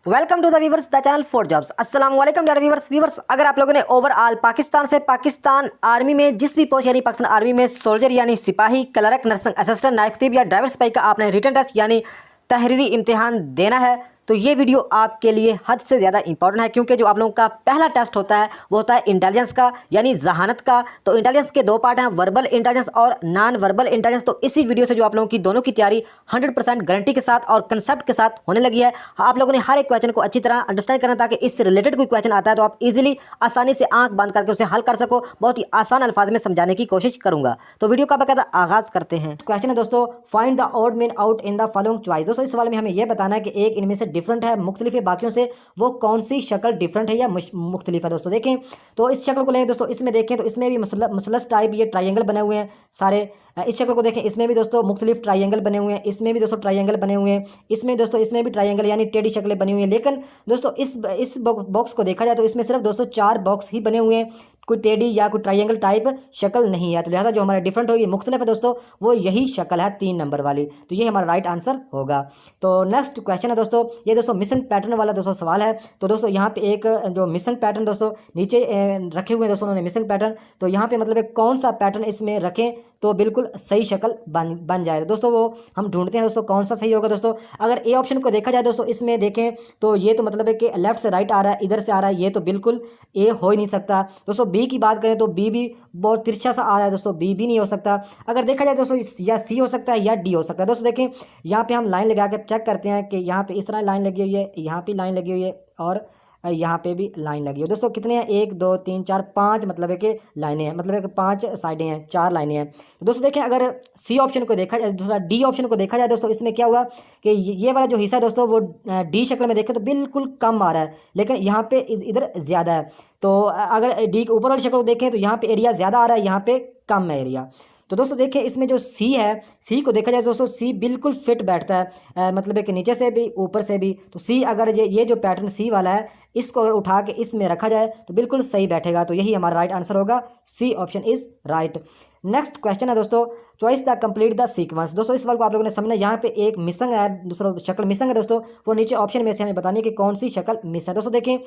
Welcome to the viewers the channel for jobs. अस्सलाम वालेकुम dear viewers, अगर आप लोगों ने ओवरऑल पाकिस्तान से पाकिस्तान आर्मी में जिस भी पोस्ट यानी पाकिस्तान आर्मी में सोल्जर यानी सिपाही, क्लर्क, नर्सिंग असिस्टेंट, नायक खतीब या ड्राइवर सिपाही का आपने रिटन टेस्ट यानी तहरीरी इम्तिहान देना है तो ये वीडियो आपके लिए हद से ज़्यादा इंपॉर्टेंट है, क्योंकि जो आप लोगों का पहला टेस्ट होता है वो होता है इंटेलिजेंस का यानी जहानत का। तो इंटेलिजेंस के दो पार्ट हैं, वर्बल इंटेलिजेंस और नॉन वर्बल इंटेलिजेंस। तो इसी वीडियो से जो आप लोगों की दोनों की तैयारी 100% गारंटी के साथ और कंसेप्ट के साथ होने लगी है। आप लोगों ने हर एक क्वेश्चन को अच्छी तरह अंडरस्टैंड करना, ताकि इससे रिलेटेड कोई क्वेश्चन आता है तो आप इजीली आसानी से आंख बंद करके उसे हल कर सको। बहुत ही आसान अल्फाज में समझाने की कोशिश करूंगा। तो वीडियो का बाकायदा आगाज करते हैं। क्वेश्चन है दोस्तों, find the odd man out in the following choice. दोस्तों इस सवाल में हमें यह बताना है कि एक इनमें से डिफरेंट है, मुख्तलिफ है बाकियों से, वो कौन सी शक्ल डिफरेंट है या मुख्तलिफ है। दोस्तों देखें तो इस शक्ल को लें दोस्तों, इसमें देखें तो इसमें भी मसलस टाइप ये ट्राइंगल बने हुए हैं सारे। इस शक्ल को देखें, इसमें भी दोस्तों मुख्तलिफ ट्राइंगल बने हुए हैं, इसमें भी दोस्तों ट्राइंगल बने हुए हैं, इसमें दोस्तों इसमें भी ट्राइंगल यानी टेढ़ी शक्लें बनी हुई हैं। लेकिन दोस्तों इस बॉक्स को देखा जाए तो इसमें सिर्फ दोस्तों 4 बॉक्स ही बने हुए हैं, कोई टेढ़ी या कोई ट्राइंगल टाइप शक्ल नहीं है। तो लिहाजा जो हमारा डिफरेंट होगी, मुख्तलिफ है दोस्तों, वो यही शक्ल है 3 नंबर वाली। तो ये हमारा राइट आंसर होगा। तो नेक्स्ट क्वेश्चन है दोस्तों, ये दोस्तों मिसिंग पैटर्न वाला दोस्तों सवाल है। तो दोस्तों यहाँ पे एक जो मिसिंग पैटर्न दोस्तों नीचे रखे हुए हैं दोस्तों उन्होंने मिसिंग पैटर्न। तो यहाँ पे मतलब कौन सा पैटर्न इसमें रखें तो बिल्कुल सही शक्ल बन जाए। दोस्तों वो हम ढूंढते हैं दोस्तों कौन सा सही होगा। दोस्तों अगर ए ऑप्शन को देखा जाए दोस्तों, इसमें देखें तो ये तो मतलब है कि लेफ्ट से राइट आ रहा है, इधर से आ रहा है, ये तो बिल्कुल ए हो ही नहीं सकता। दोस्तों बी की बात करें तो बी भी बहुत तिरछा सा आ रहा है दोस्तों, बी भी नहीं हो सकता। अगर देखा जाए दोस्तों या सी हो सकता है या डी हो सकता है। दोस्तों देखें यहाँ पे हम लाइन लगा कर चेक करते हैं कि यहाँ पे इस तरह लाइन लगी हुई है, यहाँ पे लाइन लगी हुई है और यहाँ पे भी लाइन लगी है। दोस्तों कितने हैं, 1 2 3 4 5 मतलब है कि लाइनें हैं, मतलब है कि 5 साइडें हैं, 4 लाइनें हैं। तो दोस्तों देखें अगर सी ऑप्शन को देखा जाए, दूसरा डी ऑप्शन को देखा जाए दोस्तों, इसमें क्या हुआ कि ये वाला जो हिस्सा है दोस्तों वो डी शक्ल में देखें तो बिल्कुल कम आ रहा है, लेकिन यहाँ पे इधर ज़्यादा है। तो अगर डी के ऊपर वाली शक्ल को देखें तो यहाँ पे एरिया ज़्यादा आ रहा है, यहाँ पे कम है एरिया। तो दोस्तों देखिए इसमें जो सी है, सी को देखा जाए दोस्तों सी बिल्कुल फिट बैठता है, मतलब है कि नीचे से भी ऊपर से भी। तो सी अगर ये जो पैटर्न सी वाला है, इसको अगर उठा के इसमें रखा जाए तो बिल्कुल सही बैठेगा। तो यही हमारा राइट आंसर होगा, C option is right. Next question है दोस्तों, choice the complete the sequence. दोस्तों इस सवाल को आप लोगों ने समझना, यहाँ पे एक मिसिंग है, दूसरा शक्ल मिसिंग है दोस्तों, वो नीचे ऑप्शन में से हमें बतानी है कि कौन सी शक्ल मिस है। दोस्तों देखें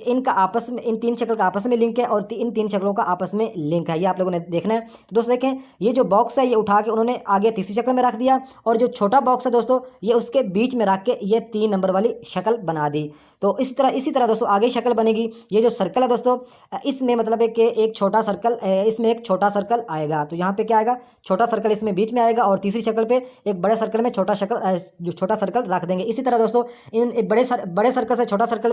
इनका आपस में, इन 3 शक्ल का आपस में लिंक है और इन 3 शक्लों का आपस में लिंक है, ये आप लोगों ने देखना है। तो दोस्तों देखें ये जो बॉक्स है ये उठा के उन्होंने आगे तीसरी शक्ल में रख दिया, और जो छोटा बॉक्स है दोस्तों ये उसके बीच में रख के ये 3 नंबर वाली शक्ल बना दी। तो इसी तरह दोस्तों आगे शक्ल बनेगी। ये जो सर्कल है दोस्तों, इसमें मतलब है कि एक छोटा सर्कल, इसमें एक छोटा सर्कल आएगा। तो यहाँ पे क्या आएगा, छोटा सर्कल इसमें बीच में आएगा, और तीसरी शक्ल पे एक बड़े सर्कल में छोटा सर्कल रख देंगे। इसी तरह दोस्तों इन एक बड़े सर्कल से छोटा सर्कल,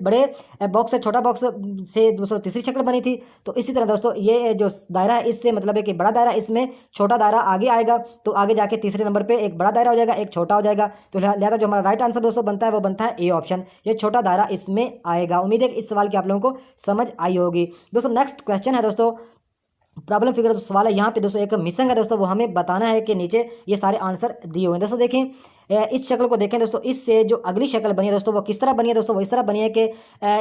बड़े बॉक्स से छोटा बॉक्स से दोस्तों तीसरी शक्ल बनी थी। तो इसी तरह दोस्तों ये जो दायरा है, इससे मतलब है कि बड़ा दायरा, इसमें छोटा दायरा आगे आएगा, तो आगे जाके तीसरे नंबर पे एक बड़ा दायरा हो जाएगा, एक छोटा हो जाएगा। तो लिहाजा जो हमारा राइट आंसर दोस्तों बनता है वो बनता है ए ऑप्शन, ये छोटा दायरा इसमें आएगा। उम्मीद है कि इस सवाल की आप लोगों को समझ आई होगी। दोस्तों नेक्स्ट क्वेश्चन है दोस्तों, प्रॉब्लम फिगर जो सवाल है, यहाँ पे दोस्तों एक मिसिंग है दोस्तों, वो हमें बताना है कि नीचे ये सारे आंसर दिए हुए हैं। दोस्तों देखें इस शक्ल को देखें दोस्तों, इससे जो अगली शक्ल बनी है दोस्तों वो किस तरह बनी है दोस्तों, वो इस तरह बनी है कि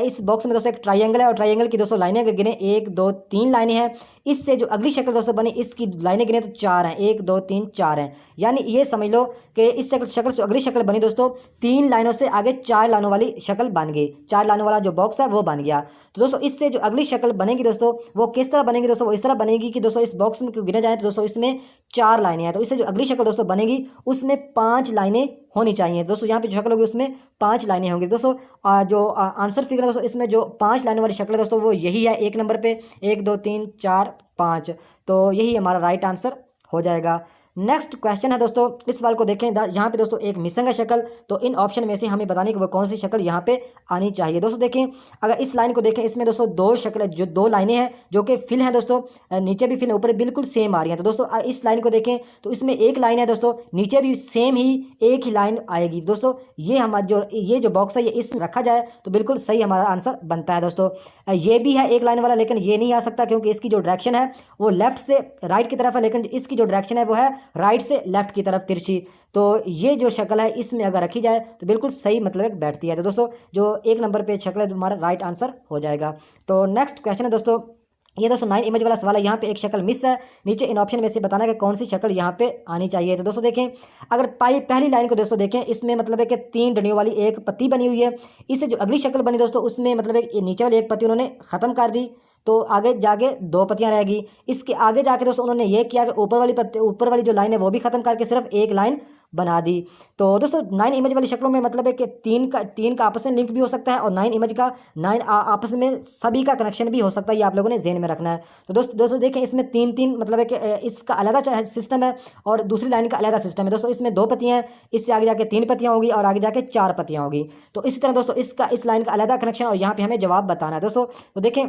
इस बॉक्स में दोस्तों एक ट्राइंगल है, और ट्राइंगल की दोस्तों लाइनें गिने 1 2 3 लाइनें हैं। इससे जो अगली शक्ल दोस्तों बनी, इसकी लाइनें गिने तो 4 हैं, 1 2 3 4 हैं। यानी ये समझ लो कि इस शक्ल से अगली शक्ल बनी दोस्तों 3 लाइनों से आगे 4 लाइनों वाली शक्ल बन गई, 4 लाइनों वाला जो बॉक्स है वो बन गया। तो दोस्तों इससे जो अगली शक्ल बनेगी दोस्तों वो किस तरह बनेगी दोस्तों, वो इस तरह बनेगी कि दोस्तों इस बॉक्स में गिने जाए तो दोस्तों इसमें 4 लाइनें हैं। तो इससे जो अगली शक्ल दोस्तों बनेगी उसमें 5 लाइनें होनी चाहिए। दोस्तों यहाँ पे जो शक्ल होगी उसमें 5 लाइनें होंगी। दोस्तों जो आंसर फिगर है दोस्तों, इसमें जो 5 लाइनों वाली शक्ल है दोस्तों वो यही है, 1 नंबर पे 1 2 3 4 5। तो यही हमारा राइट आंसर हो जाएगा। नेक्स्ट क्वेश्चन है दोस्तों, इस सवाल को देखें, यहाँ पे दोस्तों एक मिसिंग है शक्ल, तो इन ऑप्शन में से हमें बताने कि वो कौन सी शक्ल यहाँ पे आनी चाहिए। दोस्तों देखें अगर इस लाइन को देखें, इसमें दोस्तों 2 शक्ल, जो 2 लाइनें हैं जो कि फिल हैं दोस्तों, नीचे भी फिल ऊपर बिल्कुल सेम आ रही हैं। तो दोस्तों इस लाइन को देखें तो इसमें एक लाइन है दोस्तों, नीचे भी सेम ही एक ही लाइन आएगी। दोस्तों ये हमारा ये जो बॉक्स है ये इसमें रखा जाए तो बिल्कुल सही हमारा आंसर बनता है। दोस्तों ये भी है एक लाइन वाला, लेकिन ये नहीं आ सकता क्योंकि इसकी जो डायरेक्शन है वो लेफ्ट से राइट की तरफ है, लेकिन इसकी जो डायरेक्शन है वो है राइट से लेफ्ट की तरफ तिरछी। तो ये जो शक्ल है इसमें अगर रखी जाए तो बिल्कुल सही मतलब बैठती है। तो दोस्तों जो 1 नंबर पे शक्ल है तुम्हारा राइट आंसर हो जाएगा। तो नेक्स्ट क्वेश्चन है दोस्तों, ये दोस्तों 9 इमेज वाला सवाल है। यहाँ पे एक शक्ल मिस है, नीचे इन ऑप्शन में से बताना कि कौन सी शक्ल यहाँ पे आनी चाहिए। तो दोस्तों देखें, अगर पहली लाइन को दोस्तों देखें, इसमें मतलब है कि 3 डंडियों वाली एक पत्ती बनी हुई है। इससे जो अगली शक्ल बनी दोस्तों, उसमें मतलब है कि नीचे वाली एक पत्ती उन्होंने ख़त्म कर दी, तो आगे जाके 2 पत्तियां रहेगी। इसके आगे जाके दोस्तों उन्होंने ये किया कि ऊपर वाली जो लाइन है वो भी ख़त्म करके सिर्फ एक लाइन बना दी। तो दोस्तों 9 इमेज वाली शक्लों में मतलब है कि 3 का आपस में लिंक भी हो सकता है, और 9 इमेज का 9 आपस में सभी का कनेक्शन भी हो सकता है। ये आप लोगों ने ज़हन में रखना है। तो दोस्तों देखें, इसमें 3 मतलब है कि इसका अलग सिस्टम है और दूसरी लाइन का अलग सिस्टम है। दोस्तों इसमें 2 पत्तियां हैं, इससे आगे जाके 3 पत्तियां होगी और आगे जाके 4 पत्तियां होगी। तो इसी तरह दोस्तों इस लाइन का अलग कनेक्शन, और यहाँ पे हमें जवाब बताना है दोस्तों। तो देखें,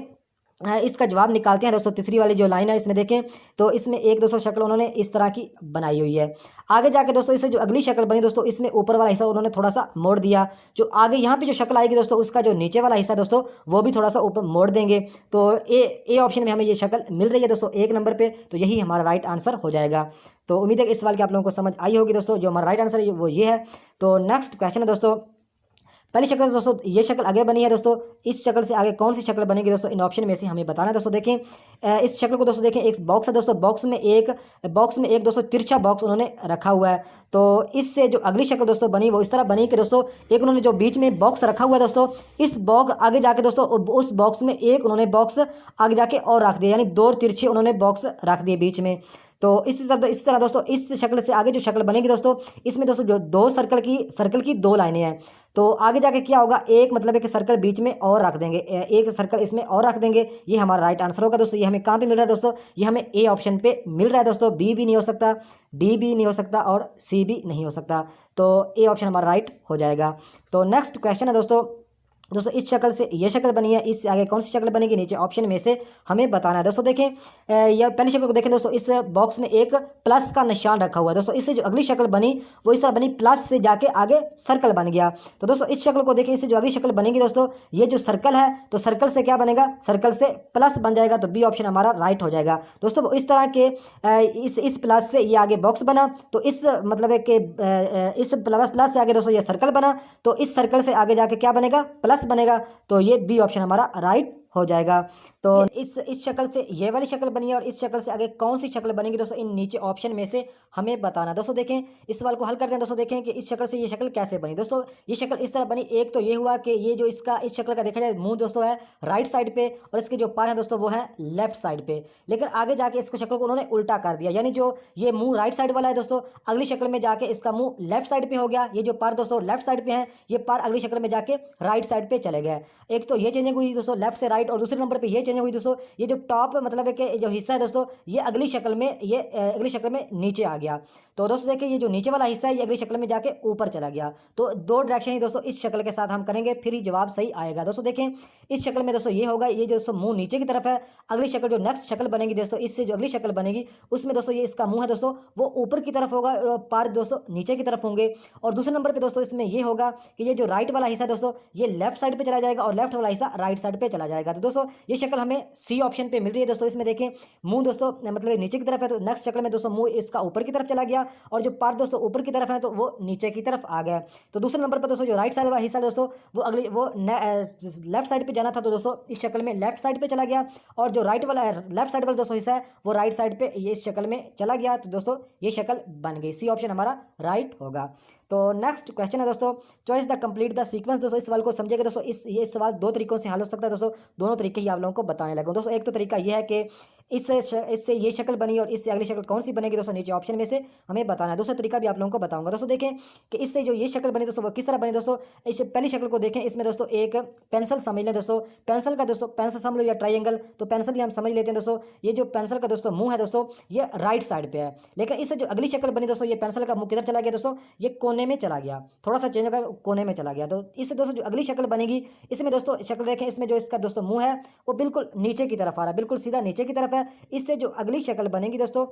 इसका जवाब निकालते हैं दोस्तों। तीसरी वाली जो लाइन है इसमें देखें, तो इसमें एक दोस्तों शक्ल उन्होंने इस तरह की बनाई हुई है। आगे जाके दोस्तों इससे जो अगली शक्ल बनी दोस्तों, इसमें ऊपर वाला हिस्सा उन्होंने थोड़ा सा मोड़ दिया। जो आगे यहाँ पे जो शक्ल आएगी दोस्तों, उसका जो नीचे वाला हिस्सा दोस्तों वो भी थोड़ा सा ऊपर मोड़ देंगे। तो ए ऑप्शन में हमें ये शक्ल मिल रही है दोस्तों 1 नंबर पर। तो यही हमारा राइट आंसर हो जाएगा। तो उम्मीद है कि इस सवाल की आप लोगों को समझ आई होगी दोस्तों। जो हमारा राइट आंसर है वो ये है। तो नेक्स्ट क्वेश्चन है दोस्तों, पहली शक्ल दोस्तों ये शक्ल आगे बनी है दोस्तों। इस शक्ल से आगे कौन सी शक्ल बनेगी दोस्तों, इन ऑप्शन में से हमें बताना है दोस्तों। देखें, इस शक्ल को दोस्तों देखें, एक बॉक्स है दोस्तों, बॉक्स में एक दोस्तों तिरछा बॉक्स उन्होंने रखा हुआ है। तो इससे जो अगली शक्ल दोस्तों बनी वो इस तरह बनी कि दोस्तों एक उन्होंने जो बीच में बॉक्स रखा हुआ है दोस्तों, इस बॉक्स आगे जाके दोस्तों उस बॉक्स में एक उन्होंने बॉक्स आगे जाके और रख दिया, यानी 2 तिरछे उन्होंने बॉक्स रख दिए बीच में। तो इस तरह दोस्तों इस शक्ल से आगे जो शक्ल बनेगी दोस्तों, इसमें दोस्तों जो 2 सर्कल की 2 लाइनें हैं। तो आगे जाके क्या होगा, एक मतलब है कि सर्कल बीच में और रख देंगे, एक सर्कल इसमें और रख देंगे। ये हमारा राइट आंसर होगा दोस्तों। ये हमें कहाँ पे मिल रहा है दोस्तों, ये हमें ए ऑप्शन पे मिल रहा है दोस्तों। बी भी नहीं हो सकता, डी भी नहीं हो सकता और सी भी नहीं हो सकता। तो ए ऑप्शन हमारा राइट हो जाएगा। तो नेक्स्ट क्वेश्चन है दोस्तों इस शक्ल से ये शक्ल बनी है, इससे आगे कौन सी शक्ल बनेगी, नीचे ऑप्शन में से हमें बताना है दोस्तों। देखें, यह पहली शक्ल को देखें दोस्तों, इस बॉक्स में एक प्लस का निशान रखा हुआ है दोस्तों। इससे जो अगली शक्ल बनी वो इस तरह बनी, प्लस से जाके आगे सर्कल बन गया। तो दोस्तों इस शक्ल को देखें, इससे जो अगली शक्ल बनेगी दोस्तों, ये जो सर्कल है तो सर्कल से क्या बनेगा, सर्कल से प्लस बन जाएगा। तो बी ऑप्शन हमारा राइट हो जाएगा दोस्तों। इस तरह के इस प्लस से ये आगे बॉक्स बना, तो इस मतलब है कि इस प्लस से आगे दोस्तों ये सर्कल बना, तो इस सर्कल से आगे जाके क्या बनेगा, प्लस बनेगा। तो ये बी ऑप्शन हमारा राइट हो जाएगा। तो इस शक्ल से ये वाली शक्ल बनी है, और इस शक्ल से आगे कौन सी शक्ल बनेगी दोस्तों, इन नीचे ऑप्शन में से हमें बताना। दोस्तों देखें, इस सवाल को हल करते हैं दोस्तों। देखें कि इस शक्ल से ये शक्ल कैसे बनी दोस्तों। ये शक्ल इस तरह बनी, एक तो ये हुआ कि ये जो इसका इस शक्ल का देखा जाए मुंह दोस्तों है राइट साइड पे, और इसके जो पैर है दोस्तों वो है लेफ्ट साइड पे। लेकिन आगे जाके इसको शक्ल को उन्होंने उल्टा कर दिया, यानी जो ये मुंह राइट साइड वाला है दोस्तों, अगली शक्ल में जाके इसका मुंह लेफ्ट साइड पे हो गया। ये जो पैर दोस्तों लेफ्ट साइड पे है, ये पैर अगली शक्ल में जाके राइट साइड पे चले गए। एक तो ये चेंजिंग हुई दोस्तों लेफ्ट से राइट, और दूसरे नंबर पे ये चेंजिंग हुई दोस्तों, ये जो टॉप मतलब है कि जो हिस्सा है दोस्तों, ये अगली शक्ल में नीचे आ गया। तो दोस्तों देखिए, ये जो नीचे वाला हिस्सा है ये अगली शक्ल में जाके ऊपर चला गया। तो 2 डायरेक्शन ही दोस्तों इस शक्ल के साथ हम करेंगे, फिर ही जवाब सही आएगा। दोस्तों देखें, इस शक्ल में दोस्तों ये होगा, ये जो दोस्तों मुंह नीचे की तरफ है। अगली शक्ल जो नेक्स्ट शक्ल बनेगी दोस्तों, इससे जो अगली शक्ल बनेगी उसमें दोस्तों ये इसका मुंह है दोस्तों वो ऊपर की तरफ होगा, पैर दोस्तों नीचे की तरफ होंगे। और दूसरे नंबर पे दोस्तों इसमें ये होगा कि ये जो राइट वाला हिस्सा दोस्तों ये लेफ्ट साइड पे चला जाएगा, और लेफ्ट वाला हिस्सा राइट साइड पे चला जाएगा। तो दोस्तों ये शक्ल हमें सी ऑप्शन पे मिल रही है दोस्तों। इसमें देखें, मुंह दोस्तों मतलब नीचे की तरफ है, तो नेक्स्ट शक्ल में दोस्तों मुंह इसका ऊपर की तरफ चला गया, और जो पैर दोस्तों ऊपर की तरफ है तो वो नीचे की तरफ आ गया। तो दूसरे नंबर पर दोस्तों जो राइट साइड वाला हिस्सा दोस्तों वो लेफ्ट साइड पे जाना था, तो दोस्तों इस शक्ल में लेफ्ट साइड पे चला गया, और जो लेफ्ट साइड वाला दोस्तों हिस्सा है वो राइट साइड पे ये इस शक्ल में चला गया। तो दोस्तों ये शक्ल बन गई, सी ऑप्शन हमारा राइट होगा। तो नेक्स्ट क्वेश्चन है दोस्तों, choice the complete the sequence. दोस्तों इस सवाल को समझिएगा दोस्तों, ये सवाल 2 तरीकों से हल हो सकता है दोस्तों। दोनों तरीके ही आप लोगों को बताने लगा दोस्तों। एक तो तरीका यह है कि इससे ये शक्ल बनी और इससे अगली शक्ल कौन सी बनेगी दोस्तों, नीचे ऑप्शन में से हमें बताना है। दूसरा तरीका भी आप लोगों को बताऊंगा दोस्तों। देखें कि इससे जो ये शक्ल बनी दोस्तों वो किस तरह बनी दोस्तों। इस पहली शक्ल को देखें, इसमें दोस्तों एक पेंसिल समझ लें दोस्तों। पेंसिल का दोस्तों पेंसिल समझ लो या ट्राइंगल, तो पेंसिल ही हम समझ लेते हैं दोस्तों। ये जो पेंसिल का दोस्तों मुंह है दोस्तों ये राइट साइड पे है, लेकिन इससे जो अगली शक्ल बनी दोस्तों, ये पेंसिल का मुंह किधर चला गया दोस्तों, ये कोने में चला गया, थोड़ा सा चेंज होकर कोने में चला गया। तो इससे दोस्तों जो अगली शक्ल बनेगी, इसमें दोस्तों शक्ल देखें, इसमें जो इसका दोस्तों मुंह है वो बिल्कुल नीचे की तरफ आ रहा है, बिल्कुल सीधा नीचे की तरफ है। इससे जो अगली शक्ल बनेगी दोस्तों,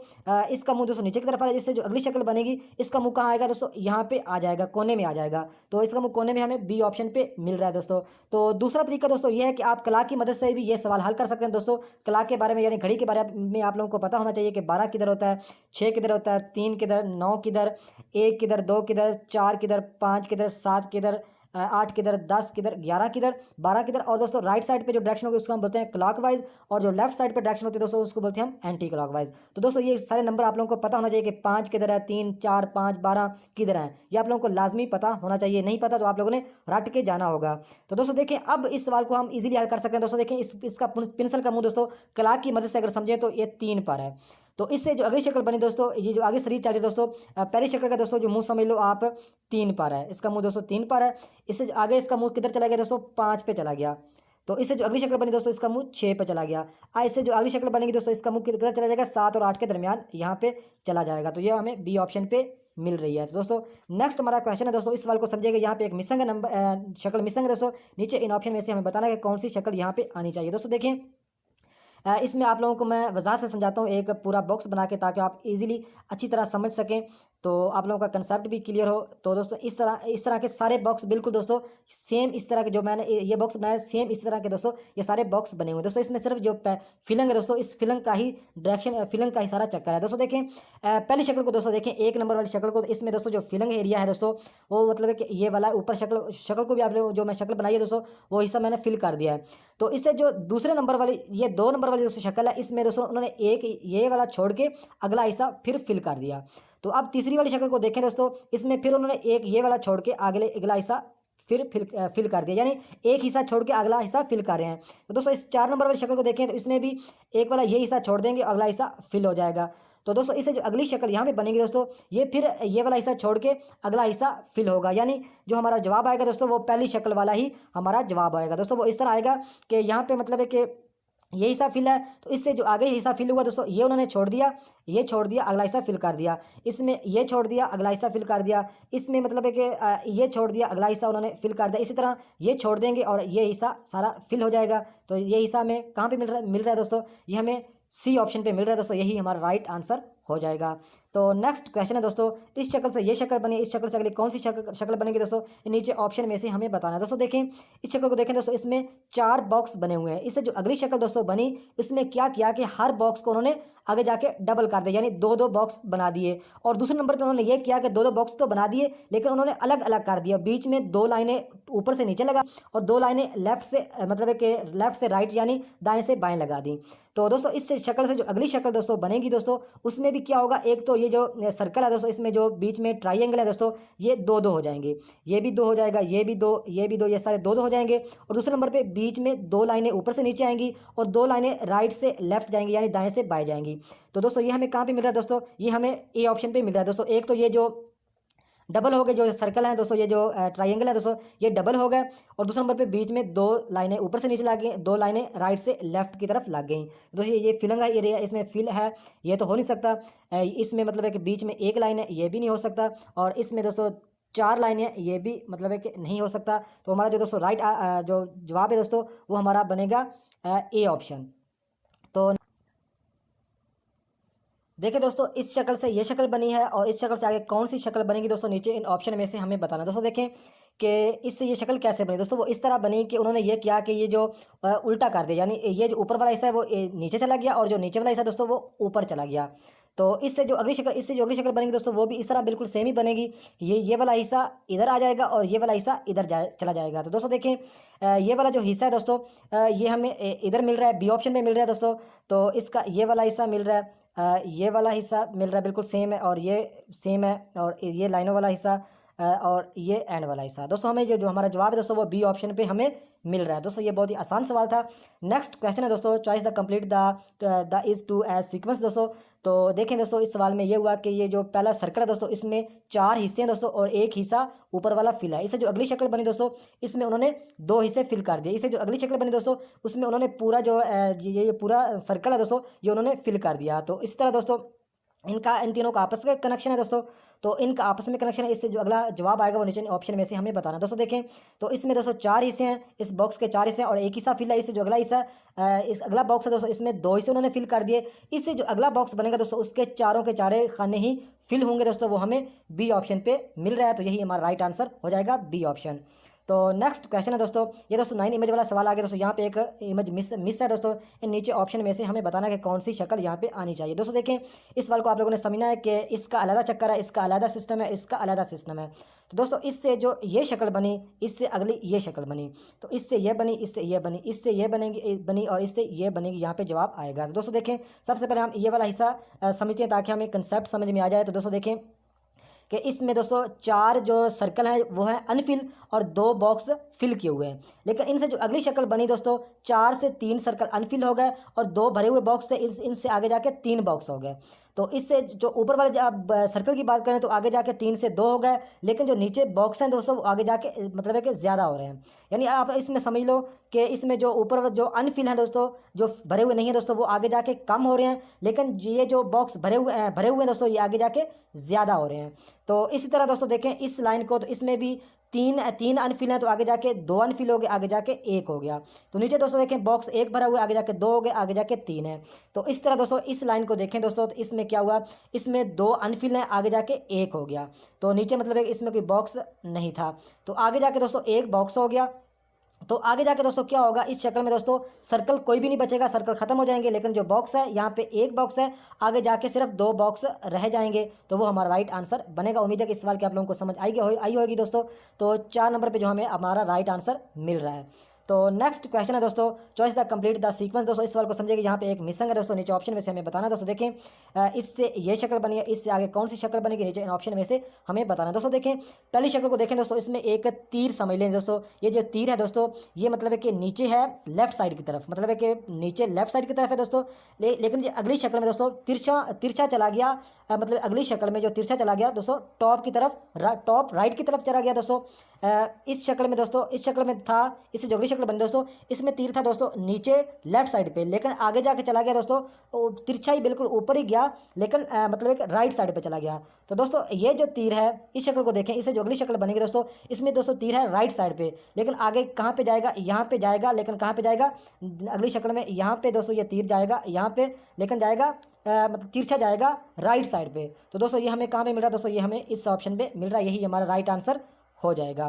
इसका मुंह दोस्तों नीचे की तरफ आ रहा है। इससे जो अगली शक्ल बनेगी, इसका मुंह कहाँ आएगा दोस्तों, यहाँ पे आ जाएगा, कोने में आ जाएगा। तो इसका मुंह कोने में हमें बी ऑप्शन पे मिल रहा है दोस्तों। तो दूसरा तरीका दोस्तों ये है कि आप कला की मदद से भी ये सवाल हल कर सकते हैं दोस्तों। कला के बारे में यानी घड़ी के बारे में आप लोगों को पता होना चाहिए कि 12 किधर होता है, 6 किधर होता है, 3 किधर, 9 किधर, 1 किधर, 2 किधर, 4 किधर, 5 किधर, 7 किधर, 8 किधर, 10 किधर, 11 किधर, 12 किधर। और दोस्तों राइट साइड पे जो डायरेक्शन होगी उसको हम बोलते हैं क्लॉकवाइज, और जो लेफ्ट साइड पे डायरेक्शन होती है दोस्तों उसको बोलते हैं हम एंटी क्लॉकवाइज। तो दोस्तों ये सारे नंबर आप लोगों को पता होना चाहिए कि 5 किधर है, 3, 4, 5, 12 किधर है, ये आप लोगों को लाजमी पता होना चाहिए। नहीं पता तो आप लोगों ने रट के जाना होगा। तो दोस्तों देखें, अब इस सवाल को हम इजीली हल कर सकते हैं। दोस्तों देखें, इसका पेंसिल का मुंह दोस्तों क्लाक की मदद से अगर समझें तो ये 3 पर है। तो इससे जो अगली शक्ल बनी दोस्तों, ये जो आगे सीरीज चल रही है दोस्तों, पहली शक्ल का दोस्तों जो मुंह समझ लो आप 3 पर है, इसका मुंह दोस्तों 3 पर है। इससे आगे इसका मुंह किधर चला गया दोस्तों, 5 पे चला गया। तो इससे जो अगली शक्ल बनी दोस्तों, इसका मुंह 6 पे चला गया। इससे जो अगली शक्ल बनेगी दोस्तों, इसका मुंह किधर चला जाएगा, 7 और 8 के दरमियान यहाँ पे चला जाएगा। तो ये हमें बी ऑप्शन पे मिल रही है। तो दोस्तों नेक्स्ट हमारा क्वेश्चन है दोस्तों, इस सवाल को समझिएगा। यहाँ पे एक मिसिंग नंबर शक्ल मिसिंग है दोस्तों। नीचे इन ऑप्शन में से हमें बताना है कि कौन सी शक्ल यहाँ पे आनी चाहिए। दोस्तों देखें, इसमें आप लोगों को मैं वजाहत से समझाता हूँ एक पूरा बॉक्स बना के, ताकि आप इजीली अच्छी तरह समझ सकें, तो आप लोगों का कंसेप्ट भी क्लियर हो। तो दोस्तों इस तरह के सारे बॉक्स बिल्कुल दोस्तों सेम इस तरह के जो मैंने ये बॉक्स बनाया, सेम इस तरह के दोस्तों ये सारे बॉक्स बने हुए हैं। दोस्तों इसमें सिर्फ जो फिलिंग है दोस्तों, इस फिलिंग का ही डायरेक्शन, फिलिंग का ही सारा चक्कर है। दोस्तों देखें, पहली शक्ल को दोस्तों देखें, 1 नंबर वाली शक्ल को, तो इसमें दोस्तों जो फिलिंग एरिया है दोस्तों, वो मतलब है कि ये वाला ऊपर शक्ल को भी आप लोग जो मैं शक्ल बनाई है दोस्तों, वो हिस्सा मैंने फिल कर दिया है। तो इससे जो दूसरे नंबर वाली, ये 2 नंबर वाली दोस्तों शक्ल है, इसमें दोस्तों उन्होंने एक ये वाला छोड़ के अगला हिस्सा फिर फिल कर दिया। तो अब तीसरी वाली शक्ल को देखें दोस्तों, इसमें फिर उन्होंने एक ये वाला छोड़ के अगला हिस्सा फिर फिल कर दिया, यानी एक हिस्सा छोड़ के अगला हिस्सा फिल कर रहे हैं। तो दोस्तों इस 4 नंबर वाली शक्ल को देखें तो इसमें भी एक वाला ये हिस्सा छोड़ देंगे, अगला हिस्सा फिल हो जाएगा। तो दोस्तों इससे जो अगली शक्ल यहाँ पे बनेगी दोस्तों, ये फिर ये वाला हिस्सा छोड़ के अगला हिस्सा फिल होगा, यानी जो हमारा जवाब आएगा दोस्तों वो पहली शक्ल वाला ही हमारा जवाब आएगा। दोस्तों वो इस तरह आएगा कि यहाँ पे मतलब है कि ये हिस्सा फिल है, तो इससे जो आगे हिस्सा फिल हुआ दोस्तों, ये उन्होंने छोड़ दिया, ये छोड़ दिया, अगला हिस्सा फिल कर दिया। इसमें ये छोड़ दिया, अगला हिस्सा फिल कर दिया। इसमें मतलब है कि ये छोड़ दिया, अगला हिस्सा उन्होंने फिल कर दिया। इसी तरह ये छोड़ देंगे और ये हिस्सा सारा फिल हो जाएगा। तो ये हिस्सा हमें कहाँ पे मिल रहा है दोस्तों, ये हमें सी ऑप्शन पे मिल रहा है दोस्तों, यही हमारा राइट आंसर हो जाएगा। तो नेक्स्ट क्वेश्चन है दोस्तों, इस शक्ल से ये शक्ल बनी, इस शक्ल से अगली कौन सी शक्ल बनेगी दोस्तों, नीचे ऑप्शन में से हमें बताना है। दोस्तों देखें, इस शक्ल को देखें दोस्तों, इसमें 4 बॉक्स बने हुए हैं। इससे जो अगली शक्ल दोस्तों बनी, इसमें क्या किया कि हर बॉक्स को उन्होंने आगे जाके डबल कर दिया, यानी 2-2 बॉक्स बना दिए। और दूसरे नंबर पर उन्होंने ये किया कि 2-2 बॉक्स तो बना दिए, लेकिन उन्होंने अलग अलग कर दिया। बीच में 2 लाइनें ऊपर से नीचे लगा और 2 लाइनें लेफ्ट से मतलब है कि लेफ्ट से राइट यानी दाएं से बाएं लगा दी। तो दोस्तों इस शक्ल से जो अगली शक्ल दोस्तों बनेगी दोस्तों, उसमें भी क्या होगा, एक तो ये जो सर्कल है दोस्तों, इसमें जो बीच में ट्राइंगल है दोस्तों, ये 2-2 हो जाएंगे, ये भी 2 हो जाएगा, ये भी 2, ये भी 2, ये सारे 2-2 हो जाएंगे। और दूसरे नंबर पे बीच में 2 लाइनें ऊपर से नीचे आएंगी और 2 लाइनें राइट से लेफ्ट जाएंगी, यानी दाएं से बाएं जाएंगी। तो दोस्तों ये हमें कहाँ पे मिल रहा है दोस्तों, ये हमें ए ऑप्शन पे मिल रहा है दोस्तों। एक तो ये जो डबल हो गए, जो सर्कल है दोस्तों, ये जो ट्राइंगल है दोस्तों, ये डबल हो गए। और दूसरे नंबर पे बीच में 2 लाइनें ऊपर से नीचे लग गई, 2 लाइनें राइट से लेफ्ट की तरफ लग गई। दोस्तों ये फिलिंग है एरिया, इसमें फिल है, ये तो हो नहीं सकता। इसमें मतलब है कि बीच में 1 लाइन है, ये भी नहीं हो सकता। और इसमें दोस्तों 4 लाइनें, ये भी मतलब है कि नहीं हो सकता। तो हमारा जो दोस्तों राइट जो जवाब है दोस्तों, वो हमारा बनेगा ए ऑप्शन। तो देखिए दोस्तों, इस शक्ल से ये शक्ल बनी है और इस शक्ल से आगे कौन सी शक्ल बनेगी दोस्तों, नीचे इन ऑप्शन में से हमें बताना। दोस्तों देखें कि इससे ये शक्ल कैसे बनी दोस्तों, वो इस तरह बनी कि उन्होंने ये किया कि ये जो उल्टा कर दिया, यानी ये जो ऊपर वाला हिस्सा है वो नीचे चला गया और जो नीचे वाला हिस्सा दोस्तों वो ऊपर चला गया। तो इससे जो अगली शक्ल बनेगी दोस्तों, वो भी इस तरह बिल्कुल सेम ही बनेगी। ये वाला हिस्सा इधर आ जाएगा और ये वाला हिस्सा इधर चला जाएगा। तो दोस्तों देखें, ये वाला जो हिस्सा है दोस्तों, ये हमें इधर मिल रहा है, बी ऑप्शन में मिल रहा है दोस्तों। तो इसका ये वाला हिस्सा मिल रहा है, ये वाला हिस्सा मिल रहा है, बिल्कुल सेम है, और ये सेम है, और ये लाइनों वाला हिस्सा और ये एंड वाला हिस्सा। दोस्तों हमें जो हमारा जवाब है दोस्तों, वो बी ऑप्शन पे हमें मिल रहा है। दोस्तों ये बहुत ही आसान सवाल था। नेक्स्ट क्वेश्चन है दोस्तों, choice the complete the is to as sequence. दोस्तों तो देखें दोस्तों, इस सवाल में ये हुआ कि ये जो पहला सर्कल है दोस्तों, इसमें 4 हिस्से हैं दोस्तों और एक हिस्सा ऊपर वाला फिल है। इससे जो अगली शक्ल बनी दोस्तों, इसमें उन्होंने 2 हिस्से फिल कर दिए। इससे जो अगली शक्ल बनी दोस्तों, उसमें उन्होंने पूरा जो ये पूरा सर्कल है दोस्तों, ये उन्होंने फिल कर दिया। तो इस तरह दोस्तों इन तीनों का आपस का कनेक्शन है दोस्तों। तो इनका आपस में कनेक्शन है, इससे जो अगला जवाब आएगा वो नीचे ऑप्शन में से हमें बताना। दोस्तों देखें, तो इसमें दोस्तों 4 हिस्से हैं, इस बॉक्स के 4 हिस्से हैं और एक हिस्सा फिल है। इससे जो अगला हिस्सा इस अगला बॉक्स है दोस्तों, इसमें 2 हिस्से उन्होंने फिल कर दिए। इससे जो अगला बॉक्स बनेगा दोस्तों, उसके चारों के चारे खाने ही फिल होंगे दोस्तों, वो हमें बी ऑप्शन पे मिल रहा है। तो यही हमारा राइट आंसर हो जाएगा, बी ऑप्शन। तो नेक्स्ट क्वेश्चन है दोस्तों, ये दोस्तों 9 इमेज वाला सवाल आ गया दोस्तों। यहाँ पे एक इमेज मिस है दोस्तों। इन नीचे ऑप्शन में से हमें बताना है कि कौन सी शक्ल यहाँ पे आनी चाहिए। दोस्तों देखें, इस सवाल को आप लोगों ने समझना है कि इसका अलग चक्कर है, इसका अलग सिस्टम है, इसका अलग सिस्टम है। तो दोस्तों इससे जो ये शक्ल बनी, इससे अगली ये शक्ल बनी, तो इससे ये बनी, इससे ये बनी, इससे ये बनी और इससे ये बनेगी, यहाँ पे जवाब आएगा। तो दोस्तों देखें, सबसे पहले हम ये वाला हिस्सा समझते हैं ताकि हमें कंसेप्ट समझ में आ जाए। तो दोस्तों देखें कि इसमें दोस्तों 4 जो सर्कल हैं वो है अनफिल और 2 बॉक्स फिल किए हुए हैं। लेकिन इनसे जो अगली शक्ल बनी दोस्तों, 4 से 3 सर्कल अनफिल हो गए और 2 भरे हुए बॉक्स थे, इनसे आगे जाके 3 बॉक्स हो गए। तो इससे जो ऊपर वाले अब सर्कल की बात करें तो आगे जाके 3 से 2 हो गए, लेकिन जो नीचे बॉक्स हैं दोस्तों आगे जाके मतलब है कि ज़्यादा हो रहे हैं। यानी आप इसमें समझ लो कि इसमें जो ऊपर जो अनफिल हैं दोस्तों, जो भरे हुए नहीं हैं दोस्तों, वो आगे जाके कम हो रहे हैं, लेकिन ये जो बॉक्स भरे हुए हैं दोस्तों, ये आगे जाके ज़्यादा हो रहे हैं। तो इसी तरह दोस्तों देखें इस लाइन को, तो इसमें भी तीन अनफिल हैं, तो आगे जाके 2 अनफिल हो गए, आगे जाके 1 हो गया। तो नीचे दोस्तों देखें बॉक्स 1 भरा हुआ है, आगे जाके 2 हो गए, आगे जाके 3 है। तो इस तरह दोस्तों इस लाइन को देखें दोस्तों, तो इसमें क्या हुआ, इसमें 2 अनफिल हैं, आगे जाके 1 हो गया। तो नीचे मतलब है इसमें कोई बॉक्स नहीं था, तो आगे जाके दोस्तों 1 बॉक्स हो गया। तो आगे जाके दोस्तों क्या होगा, इस शक्ल में दोस्तों सर्कल कोई भी नहीं बचेगा, सर्कल खत्म हो जाएंगे, लेकिन जो बॉक्स है यहाँ पे 1 बॉक्स है, आगे जाके सिर्फ 2 बॉक्स रह जाएंगे, तो वो हमारा राइट आंसर बनेगा। उम्मीद है कि इस सवाल के आप लोगों को समझ आई होगी दोस्तों। तो 4 नंबर पे जो हमें हमारा राइट आंसर मिल रहा है। तो नेक्स्ट क्वेश्चन है दोस्तों, choice the complete the sequence. दोस्तों इस सवाल को समझिए कि यहाँ पे एक मिसिंग है दोस्तों, नीचे ऑप्शन में से हमें बताना है दोस्तों। देखें इससे ये शक्ल बनी है, इससे आगे कौन सी शक्ल बनेगी, नीचे इन ऑप्शन में से हमें बताना है दोस्तों। देखें पहली शक्ल को देखें दोस्तों, इसमें एक तीर समझ लें दोस्तों। ये जो तीर है दोस्तों, ये मतलब है कि नीचे है लेफ्ट साइड की तरफ, मतलब है कि नीचे लेफ्ट साइड की तरफ है दोस्तों। लेकिन ये अगली शक्ल में दोस्तों तिरछा चला गया, मतलब अगली शक्ल में जो तिरछा चला गया दोस्तों, टॉप की तरफ, टॉप राइट की तरफ चला गया दोस्तों। इस शक्ल में दोस्तों, इस शक्ल में था, इससे जो अगली शक्ल बनी दोस्तों, इसमें तीर था दोस्तों नीचे लेफ्ट साइड पे, लेकिन आगे जाके चला गया दोस्तों, तिरछा ही बिल्कुल ऊपर ही गया, लेकिन मतलब एक राइट साइड पे चला गया। तो दोस्तों ये जो तीर है, इस शक्ल को देखें, इससे जो अगली शक्ल बनेगी दोस्तों, इसमें दोस्तों तीर है राइट साइड पे, लेकिन आगे कहाँ पे जाएगा, यहाँ पे जाएगा, लेकिन कहाँ पे जाएगा, अगली शक्ल में यहाँ पे दोस्तों ये तीर जाएगा यहाँ पे, लेकिन जाएगा मतलब तिरछा जाएगा राइट साइड पे। तो दोस्तों ये हमें कहाँ पे मिल रहा है दोस्तों, ये हमें इस ऑप्शन पे मिल रहा है, यही हमारा राइट आंसर हो जाएगा।